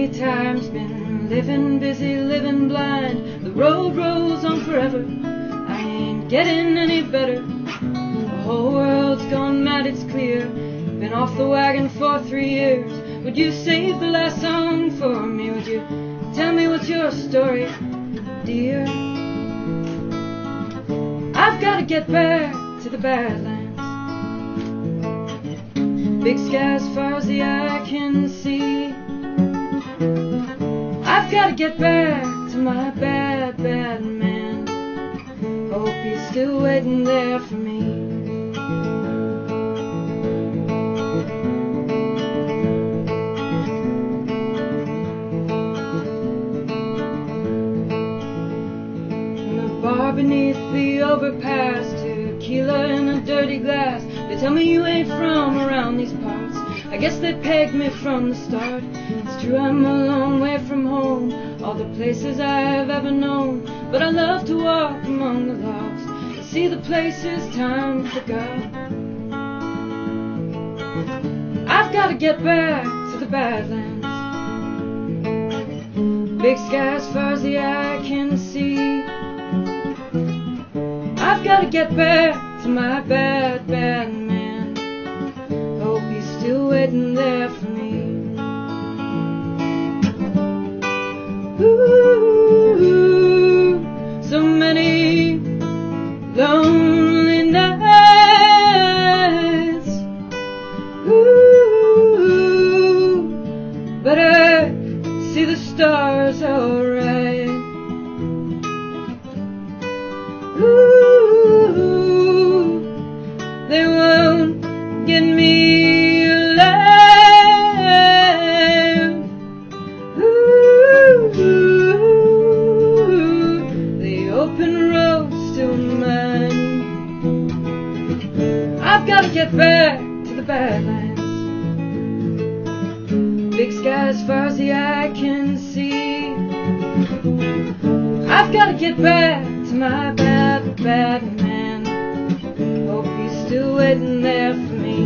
many times been living busy, living blind. The road rolls on forever, I ain't getting any better. The whole world's gone mad, it's clear. Been off the wagon for 3 years. Would you save the last song for me? Would you tell me what's your story, dear? I've gotta get back to the Badlands. Big sky as far as the eye can see. I've gotta get back to my bad, bad man. Hope he's still waiting there for me. In the bar beneath the overpass, tequila in a dirty glass. They tell me you ain't from around these parts. I guess they pegged me from the start. It's true, I'm a long way from home, all the places I've ever known. But I love to walk among the lost and see the places time forgot. I've gotta get back to the Badlands. Big sky as far as the eye can see. I've gotta get back to my bad, bad man. Hope he's still waiting there for me. Ooh, so many lonely nights. Ooh, but I see the stars alright. Ooh, they won't get me alive. Ooh, the open road's still mine. I've gotta get back to the Badlands. Big sky as far as the eye can see. I've gotta get back to my bad, bad man. Hope he's still waiting there for me.